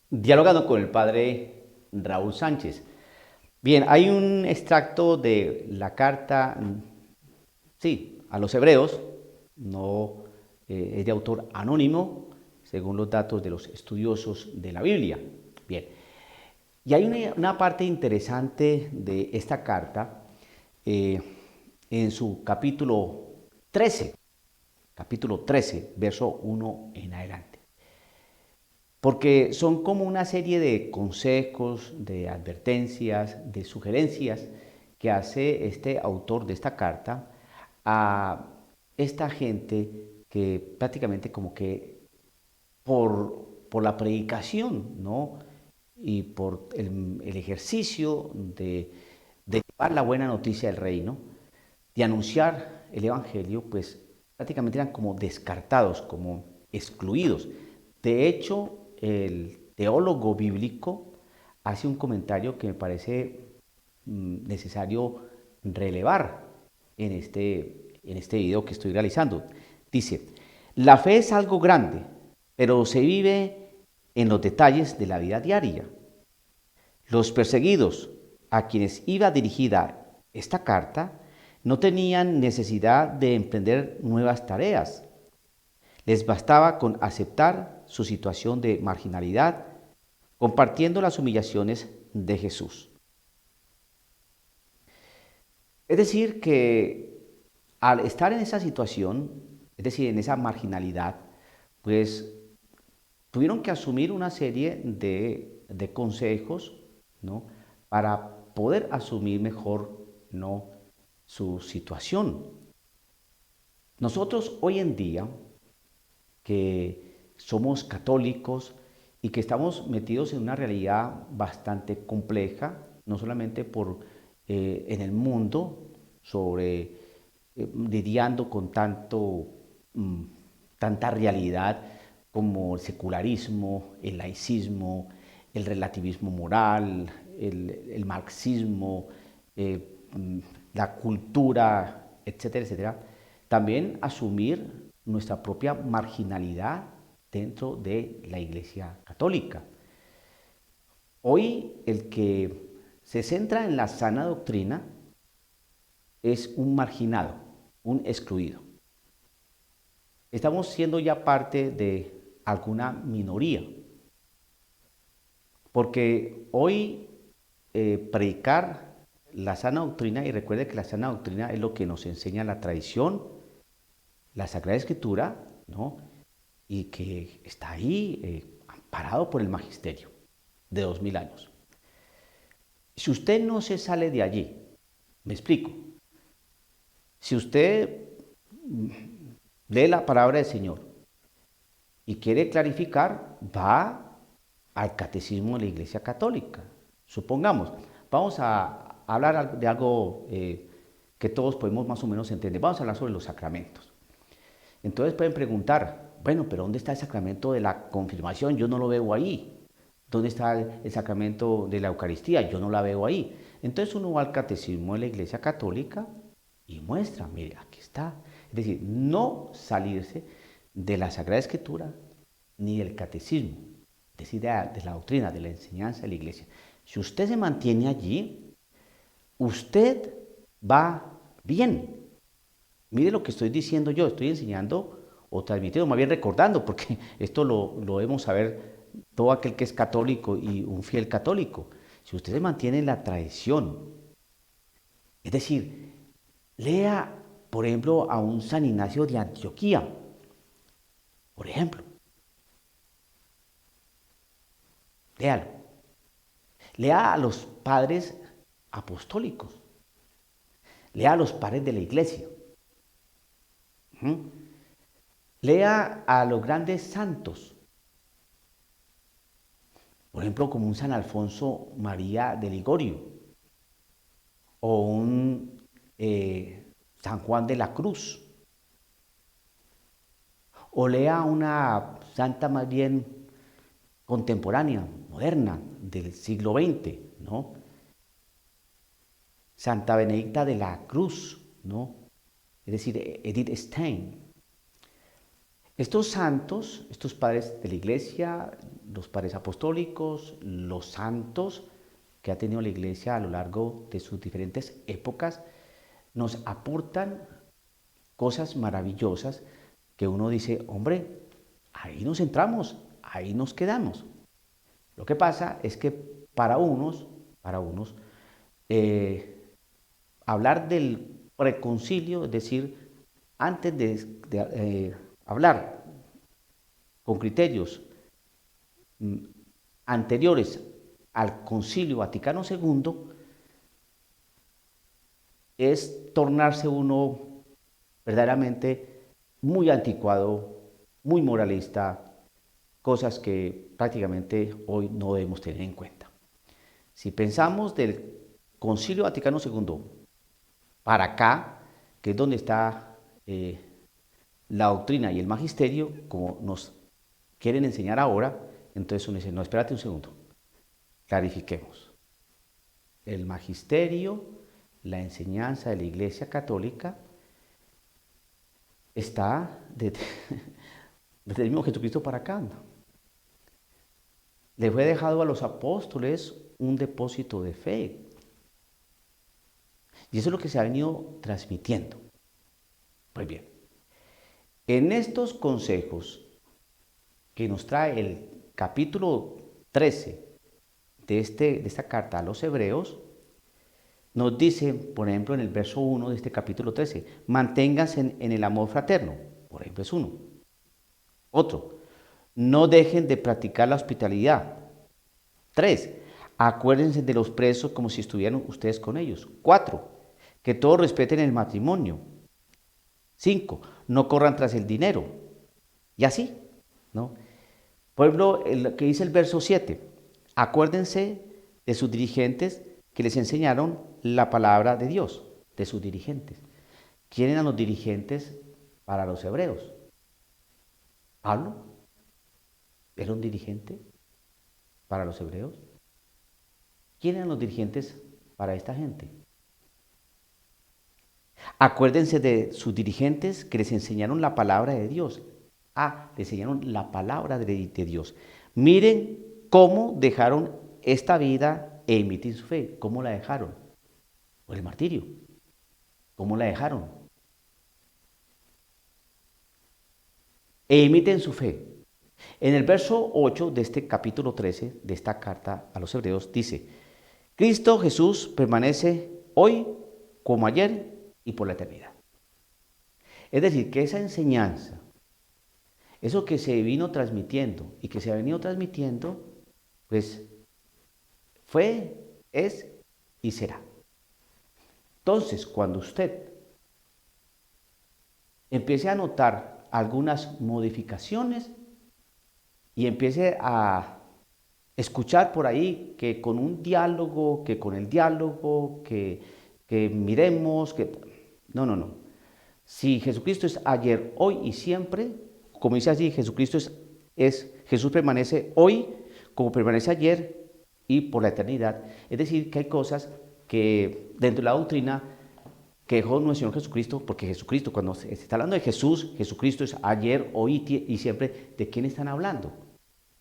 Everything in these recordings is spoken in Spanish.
Dialogando con el padre Raúl Sánchez. Bien, hay un extracto de la carta, sí, a los hebreos, no es de autor anónimo, según los datos de los estudiosos de la Biblia. Bien, y hay una parte interesante de esta carta eh, en su capítulo 13, verso 1 en adelante. Porque son como una serie de consejos, de advertencias, de sugerencias que hace este autor de esta carta a esta gente que prácticamente como que por la predicación, ¿no? Y por el ejercicio de llevar la buena noticia del reino, de anunciar el Evangelio, pues prácticamente eran como descartados, como excluidos. De hecho, el teólogo bíblico hace un comentario que me parece necesario relevar en este video que estoy realizando. Dice, la fe es algo grande, pero se vive en los detalles de la vida diaria. Los perseguidos a quienes iba dirigida esta carta no tenían necesidad de emprender nuevas tareas. Les bastaba con aceptar su situación de marginalidad, compartiendo las humillaciones de Jesús. Es decir, que al estar en esa situación, es decir, en esa marginalidad, pues tuvieron que asumir una serie de consejos, ¿no? Para poder asumir mejor, ¿no? Su situación. Nosotros hoy en día, que somos católicos y que estamos metidos en una realidad bastante compleja, no solamente en el mundo, sobre lidiando con mm, tanta realidad como el secularismo, el laicismo, el relativismo moral, el marxismo, mm, la cultura, etcétera, etcétera. También asumir nuestra propia marginalidad dentro de la Iglesia Católica. Hoy el que se centra en la sana doctrina es un marginado, un excluido. Estamos siendo ya parte de alguna minoría, porque hoy predicar la sana doctrina, y recuerde que la sana doctrina es lo que nos enseña la tradición, la Sagrada Escritura, ¿no? Y que está ahí amparado por el magisterio de 2000 años. Si usted no se sale de allí, me explico, si usted lee la palabra del Señor y quiere clarificar, va al catecismo de la Iglesia Católica. Supongamos, vamos a hablar de algo que todos podemos más o menos entender. Vamos a hablar sobre los sacramentos. Entonces pueden preguntar, bueno, pero ¿dónde está el sacramento de la confirmación? Yo no lo veo ahí. ¿Dónde está el sacramento de la Eucaristía? Yo no la veo ahí. Entonces uno va al catecismo de la Iglesia Católica y muestra, mire, aquí está. Es decir, no salirse de la Sagrada Escritura ni del catecismo, es decir, de la doctrina, de la enseñanza de la Iglesia. Si usted se mantiene allí, usted va bien. Mire lo que estoy diciendo yo, estoy enseñando o transmitiendo, más bien recordando, porque esto lo debemos saber todo aquel que es católico y un fiel católico. Si usted se mantiene en la tradición, es decir, lea, por ejemplo, a un San Ignacio de Antioquía, por ejemplo, léalo. Lea a los padres apostólicos, lea a los padres de la iglesia, ¿Mm? Lea a los grandes santos, por ejemplo, como un San Alfonso María de Ligorio o un San Juan de la Cruz, o lea una santa más bien contemporánea, moderna, del siglo XX, ¿no? Santa Benedicta de la Cruz, ¿no? Es decir, Edith Stein. Estos santos, estos padres de la iglesia, los padres apostólicos, los santos que ha tenido la iglesia a lo largo de sus diferentes épocas, nos aportan cosas maravillosas que uno dice, hombre, ahí nos centramos, ahí nos quedamos. Lo que pasa es que para unos, hablar del preconcilio, es decir, antes de hablar con criterios anteriores al Concilio Vaticano II, es tornarse uno verdaderamente muy anticuado, muy moralista, cosas que prácticamente hoy no debemos tener en cuenta. Si pensamos del Concilio Vaticano II para acá, que es donde está la doctrina y el magisterio, como nos quieren enseñar ahora, entonces uno dice, no, espérate un segundo, clarifiquemos. El magisterio, la enseñanza de la Iglesia Católica, está desde el mismo Jesucristo para acá. Le fue dejado a los apóstoles un depósito de fe. Y eso es lo que se ha venido transmitiendo. Pues bien, en estos consejos que nos trae el capítulo 13 de esta carta a los hebreos, nos dice, por ejemplo, en el verso 1 de este capítulo 13, manténganse en el amor fraterno, por ejemplo, es uno. Otro, no dejen de practicar la hospitalidad. 3, acuérdense de los presos como si estuvieran ustedes con ellos. 4, que todos respeten el matrimonio. 5, no corran tras el dinero. Y así, ¿no? Por ejemplo, lo que dice el verso 7, acuérdense de sus dirigentes que les enseñaron la palabra de Dios, de sus dirigentes. ¿Quién eran los dirigentes para los hebreos? Pablo era un dirigente para los hebreos. ¿Quién eran los dirigentes para esta gente? Acuérdense de sus dirigentes que les enseñaron la palabra de Dios. Les enseñaron la palabra de Dios. Miren cómo dejaron esta vida e imiten su fe. ¿Cómo la dejaron? Por el martirio. ¿Cómo la dejaron? E imiten su fe. En el verso 8 de este capítulo 13 de esta carta a los hebreos dice, Cristo Jesús permanece hoy como ayer y por la eternidad. Es decir, que esa enseñanza, eso que se vino transmitiendo y que se ha venido transmitiendo, pues fue, es y será. Entonces, cuando usted empiece a notar algunas modificaciones y empiece a escuchar por ahí que con un diálogo, que con el diálogo, que miremos, que... No. Si Jesucristo es ayer, hoy y siempre, como dice así, Jesús permanece hoy como permanece ayer y por la eternidad. Es decir, que hay cosas que dentro de la doctrina que dejó nuestro Señor Jesucristo, porque Jesucristo, cuando se está hablando de Jesús, Jesucristo es ayer, hoy y siempre. ¿De quién están hablando?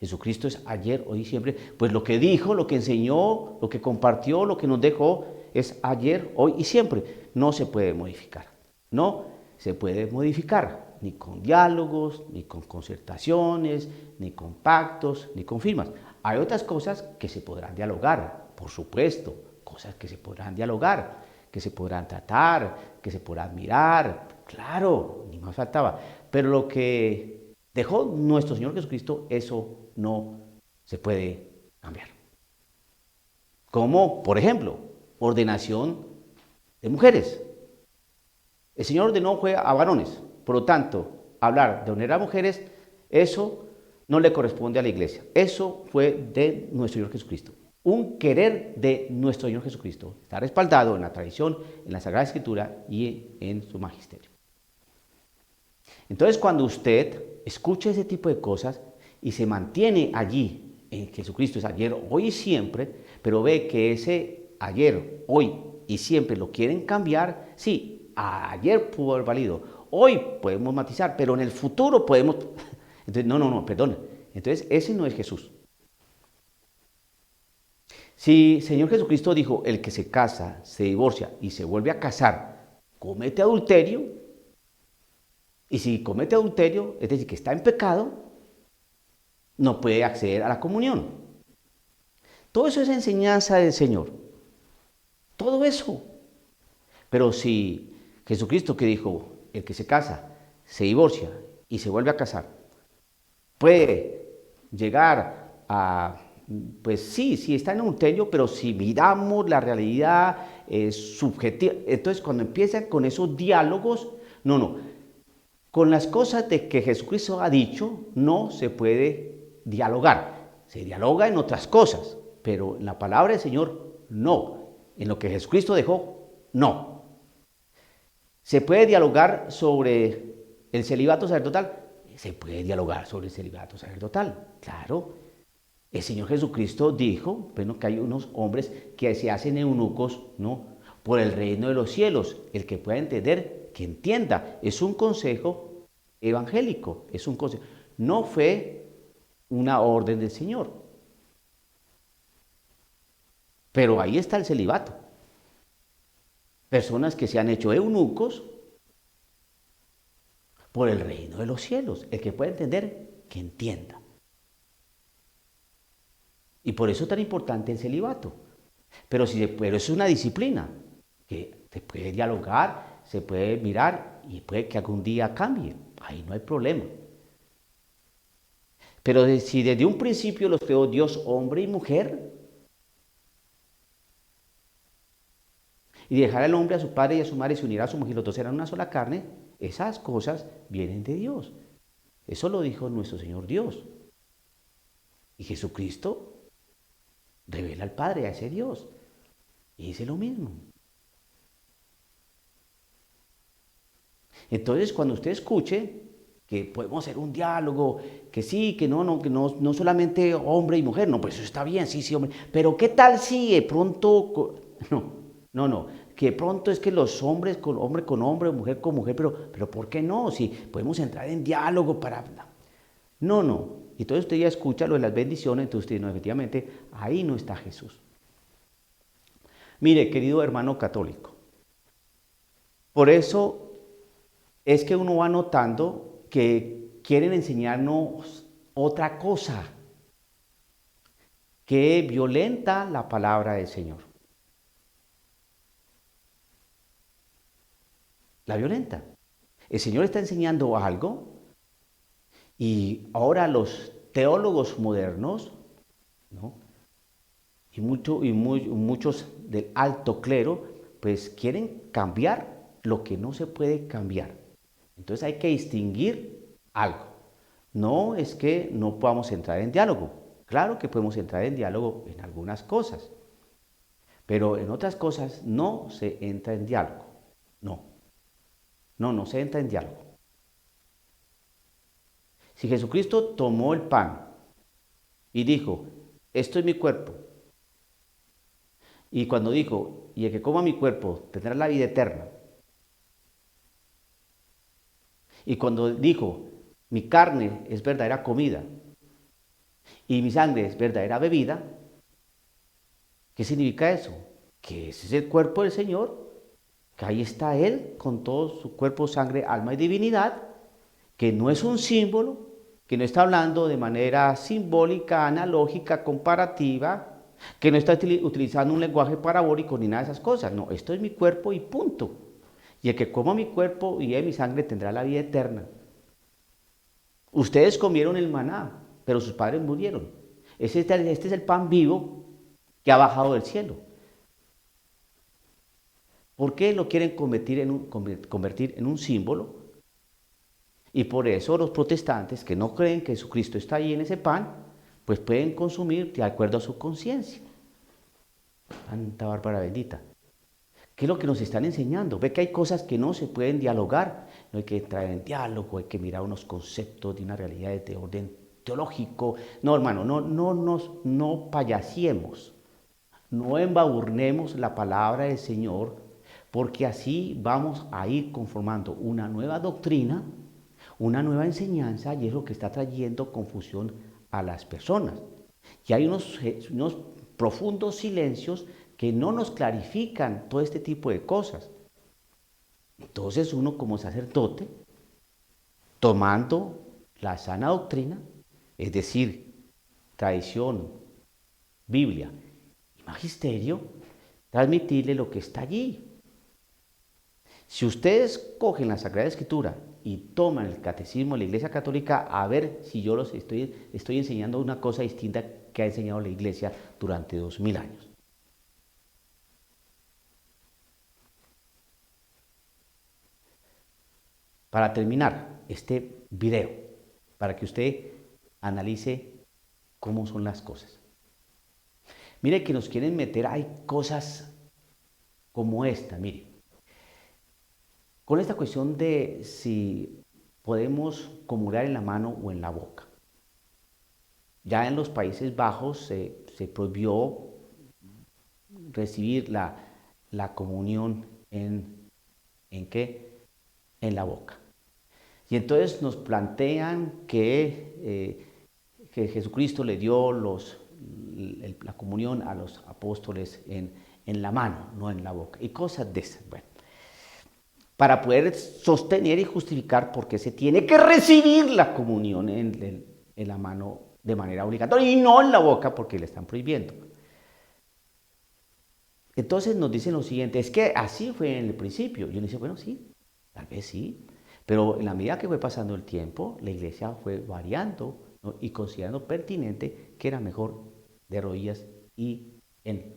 Jesucristo es ayer, hoy y siempre. Pues lo que dijo, lo que enseñó, lo que compartió, lo que nos dejó, es ayer, hoy y siempre. No se puede modificar. No se puede modificar, ni con diálogos, ni con concertaciones, ni con pactos, ni con firmas. Hay otras cosas que se podrán dialogar, por supuesto, cosas que se podrán dialogar, que se podrán tratar, que se podrán mirar, claro, ni más faltaba. Pero lo que dejó nuestro Señor Jesucristo, eso no se puede cambiar. Como, por ejemplo, ordenación de mujeres. El Señor ordenó fue a varones, por lo tanto, hablar de ordenar a mujeres, eso no le corresponde a la iglesia. Eso fue de nuestro Señor Jesucristo. Un querer de nuestro Señor Jesucristo. Está respaldado en la tradición, en la Sagrada Escritura y en su magisterio. Entonces, cuando usted escucha ese tipo de cosas y se mantiene allí, en Jesucristo es ayer, hoy y siempre, pero ve que ese ayer, hoy y siempre lo quieren cambiar, sí, ayer pudo haber valido, Hoy podemos matizar, pero en el futuro podemos... Entonces, no, perdón. Entonces, ese no es Jesús. Si Señor Jesucristo dijo, el que se casa, se divorcia y se vuelve a casar, comete adulterio, y si comete adulterio, es decir, que está en pecado, no puede acceder a la comunión. Todo eso es enseñanza del Señor. Todo eso. Pero si Jesucristo que dijo, el que se casa, se divorcia y se vuelve a casar, puede llegar a, pues sí está en adulterio, pero si miramos la realidad subjetiva, entonces cuando empiezan con esos diálogos, con las cosas de que Jesucristo ha dicho, no se puede dialogar. Se dialoga en otras cosas, pero en la palabra del Señor, no. En lo que Jesucristo dejó, no. ¿Se puede dialogar sobre el celibato sacerdotal? Se puede dialogar sobre el celibato sacerdotal, claro. El Señor Jesucristo dijo, bueno, que hay unos hombres que se hacen eunucos, ¿no? Por el reino de los cielos. El que pueda entender, que entienda. Es un consejo evangélico, es un consejo. No fue una orden del Señor. Pero ahí está el celibato. Personas que se han hecho eunucos por el reino de los cielos. El que pueda entender, que entienda. Y por eso es tan importante el celibato. Pero es una disciplina que se puede dialogar, se puede mirar y puede que algún día cambie. Ahí no hay problema. Pero si desde un principio los creó Dios hombre y mujer, y dejará el hombre a su padre y a su madre y se unirá a su mujer y los dos serán una sola carne, esas cosas vienen de Dios. Eso lo dijo nuestro Señor Dios. Y Jesucristo revela al Padre, a ese Dios. Y dice lo mismo. Entonces, cuando usted escuche que podemos hacer un diálogo, que sí, que no solamente hombre y mujer, no, pues eso está bien, sí, hombre, pero ¿qué tal si de pronto, no, que de pronto es que los hombres con hombre, mujer con mujer, pero ¿por qué no? Si podemos entrar en diálogo para... No. Y entonces usted ya escucha lo de las bendiciones, entonces usted no, efectivamente, ahí no está Jesús. Mire, querido hermano católico, por eso es que uno va notando que quieren enseñarnos otra cosa que violenta la palabra del Señor. La violenta. El Señor está enseñando algo y ahora los teólogos modernos, ¿no? y muchos del alto clero, pues quieren cambiar lo que no se puede cambiar. Entonces hay que distinguir algo. No es que no podamos entrar en diálogo. Claro que podemos entrar en diálogo en algunas cosas, pero en otras cosas no se entra en diálogo. No se entra en diálogo. Si Jesucristo tomó el pan y dijo, esto es mi cuerpo, y cuando dijo, y el que coma mi cuerpo tendrá la vida eterna, y cuando dijo, mi carne es verdadera comida y mi sangre es verdadera bebida, ¿qué significa eso? Que ese es el cuerpo del Señor, que ahí está Él con todo su cuerpo, sangre, alma y divinidad, que no es un símbolo, que no está hablando de manera simbólica, analógica, comparativa, que no está utilizando un lenguaje parabólico ni nada de esas cosas. No, esto es mi cuerpo y punto. Y el que coma mi cuerpo y beba mi sangre tendrá la vida eterna. Ustedes comieron el maná, pero sus padres murieron. Este es el pan vivo que ha bajado del cielo. ¿Por qué lo quieren convertir en un símbolo? Y por eso los protestantes que no creen que Jesucristo está ahí en ese pan, pues pueden consumir de acuerdo a su conciencia. Santa Bárbara bendita. ¿Qué es lo que nos están enseñando? Ve que hay cosas que no se pueden dialogar, no hay que entrar en diálogo, hay que mirar unos conceptos de una realidad de orden teológico. No, hermano, no payasiemos, no embadurnemos la palabra del Señor, porque así vamos a ir conformando una nueva doctrina, una nueva enseñanza, y es lo que está trayendo confusión a las personas. Y hay unos profundos silencios que no nos clarifican todo este tipo de cosas. Entonces uno como sacerdote, tomando la sana doctrina, es decir, tradición, Biblia y magisterio, transmitirle lo que está allí. Si ustedes cogen la Sagrada Escritura y toman el catecismo de la Iglesia Católica, a ver si yo los estoy enseñando una cosa distinta que ha enseñado la Iglesia durante 2000 años. Para terminar este video, para que usted analice cómo son las cosas. Mire que nos quieren meter, hay cosas como esta, mire. Con esta cuestión de si podemos comulgar en la mano o en la boca. Ya en los Países Bajos se prohibió recibir la comunión ¿en qué? En la boca. Y entonces nos plantean que Jesucristo le dio la comunión a los apóstoles en la mano, no en la boca. Y cosas de esas. Bueno, para poder sostener y justificar por qué se tiene que recibir la comunión en la mano de manera obligatoria y no en la boca porque le están prohibiendo. Entonces nos dicen lo siguiente, es que así fue en el principio. Yo le dice, bueno, sí, tal vez sí, pero en la medida que fue pasando el tiempo, la iglesia fue variando, ¿no? Y considerando pertinente que era mejor de rodillas y en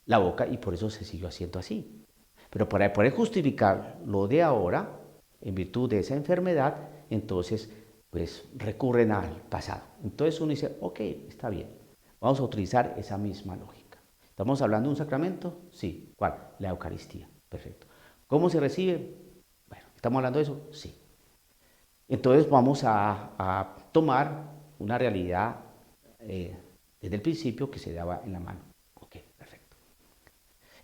la boca, y por eso se siguió haciendo así. Pero para poder justificar lo de ahora, en virtud de esa enfermedad, entonces pues recurren al pasado. Entonces uno dice, ok, está bien, vamos a utilizar esa misma lógica. ¿Estamos hablando de un sacramento? Sí. ¿Cuál? La Eucaristía. Perfecto. ¿Cómo se recibe? Bueno, ¿estamos hablando de eso? Sí. Entonces vamos a tomar una realidad desde el principio que se daba en la mano. Ok, perfecto.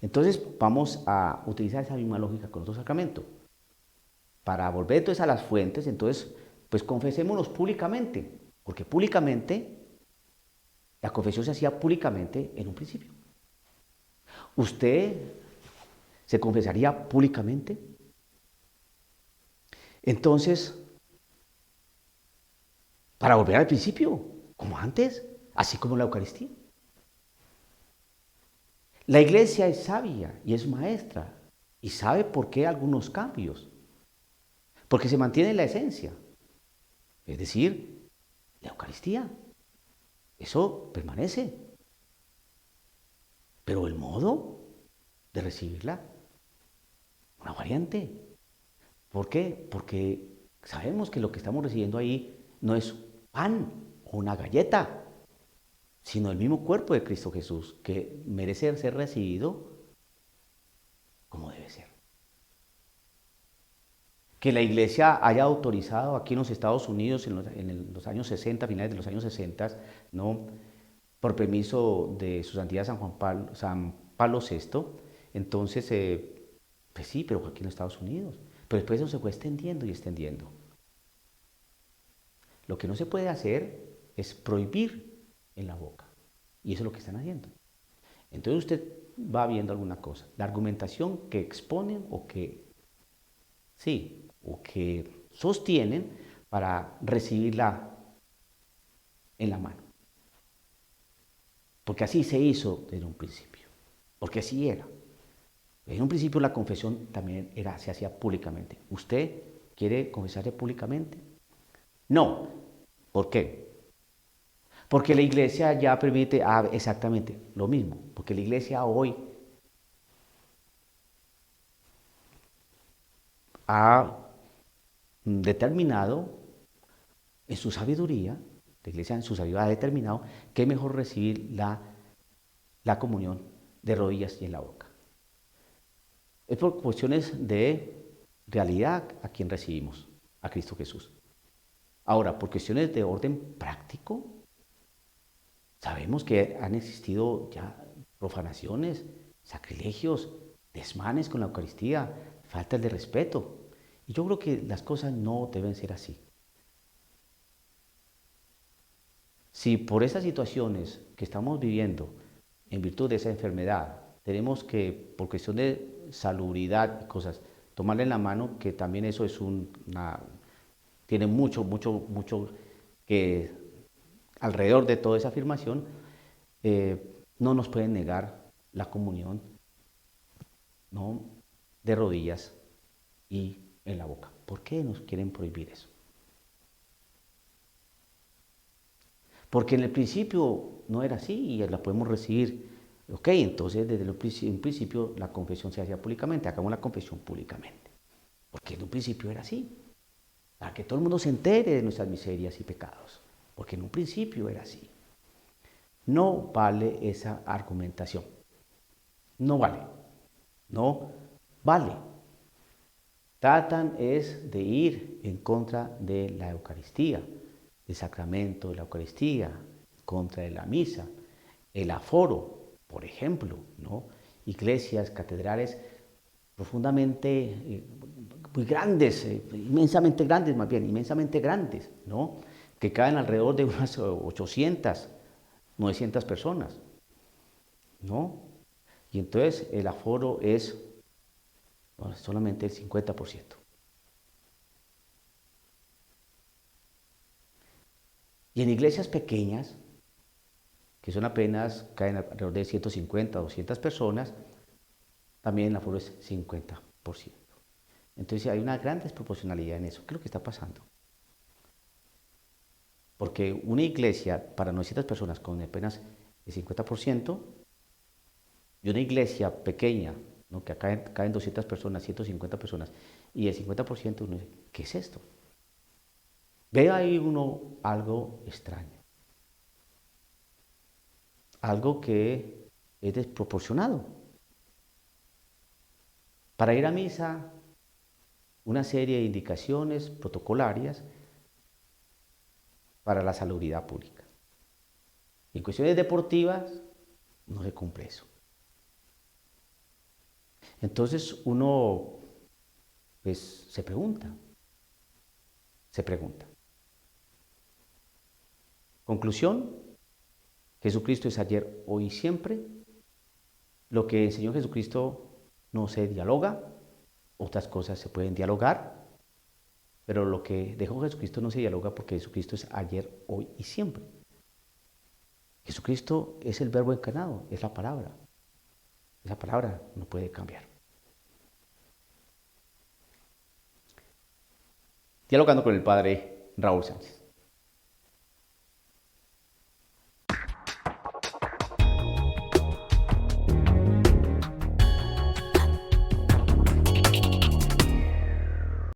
Entonces vamos a utilizar esa misma lógica con otro sacramento. Para volver entonces a las fuentes, entonces pues confesémonos públicamente, porque públicamente, la confesión se hacía públicamente en un principio. ¿Usted se confesaría públicamente? Entonces, para volver al principio, como antes, así como la Eucaristía. La iglesia es sabia y es maestra y sabe por qué algunos cambios. Porque se mantiene la esencia, es decir, la Eucaristía. Eso permanece. Pero el modo de recibirla, una variante. ¿Por qué? Porque sabemos que lo que estamos recibiendo ahí no es pan o una galleta, sino el mismo cuerpo de Cristo Jesús, que merece ser recibido como debe ser. Que la iglesia haya autorizado aquí en los Estados Unidos en los años 60, finales de los años 60, ¿no? Por permiso de su santidad San Pablo VI, entonces, pues sí, pero aquí en los Estados Unidos. Pero después eso se fue extendiendo y extendiendo. Lo que no se puede hacer es prohibir en la boca. Y eso es lo que están haciendo. Entonces usted va viendo alguna cosa. La argumentación que exponen o que, sí, o que sostienen para recibirla en la mano. Porque así se hizo desde un principio. Porque así era. En un principio la confesión también se hacía públicamente. ¿Usted quiere confesarse públicamente? No. ¿Por qué? Porque la iglesia ya permite, exactamente lo mismo, porque la iglesia hoy ha determinado en su sabiduría, la iglesia en su sabiduría ha determinado que es mejor recibir la comunión de rodillas y en la boca. Es por cuestiones de realidad a quien recibimos, a Cristo Jesús. Ahora, por cuestiones de orden práctico, sabemos que han existido ya profanaciones, sacrilegios, desmanes con la Eucaristía, faltas de respeto. Y yo creo que las cosas no deben ser así. Si por esas situaciones que estamos viviendo, en virtud de esa enfermedad, tenemos que, por cuestión de salubridad y cosas, tomarle la mano, que también eso es tiene mucho que alrededor de toda esa afirmación, no nos pueden negar la comunión, ¿no? De rodillas y en la boca. ¿Por qué nos quieren prohibir eso? Porque en el principio no era así y la podemos recibir. Ok, entonces desde un principio la confesión se hacía públicamente, hagamos la confesión públicamente. Porque en un principio era así, para que todo el mundo se entere de nuestras miserias y pecados. Porque en un principio era así. No vale esa argumentación. No vale. No vale. Tratan es de ir en contra de la Eucaristía, del sacramento de la Eucaristía, en contra de la misa, el aforo, por ejemplo, ¿no? Iglesias, catedrales profundamente muy grandes, inmensamente grandes más bien, inmensamente grandes, ¿no? Que caen alrededor de unas 800, 900 personas, ¿no? Y entonces el aforo es solamente el 50%. Y en iglesias pequeñas, que son apenas, caen alrededor de 150 o 200 personas, también el aforo es 50%. Entonces hay una gran desproporcionalidad en eso. ¿Qué es lo que está pasando? Porque una iglesia para 900 personas con apenas el 50% y una iglesia pequeña, ¿no? Que caen 200 personas, 150 personas, y el 50% uno dice, ¿qué es esto? Ve ahí uno algo extraño, algo que es desproporcionado. Para ir a misa, una serie de indicaciones protocolarias para la salubridad pública. En cuestiones deportivas, no se cumple eso. Entonces uno pues, se pregunta. Conclusión, Jesucristo es ayer, hoy y siempre. Lo que enseñó Jesucristo no se dialoga, otras cosas se pueden dialogar, pero lo que dejó Jesucristo no se dialoga porque Jesucristo es ayer, hoy y siempre. Jesucristo es el verbo encarnado, es la palabra. Esa palabra no puede cambiar. Dialogando con el Padre Raúl Sánchez.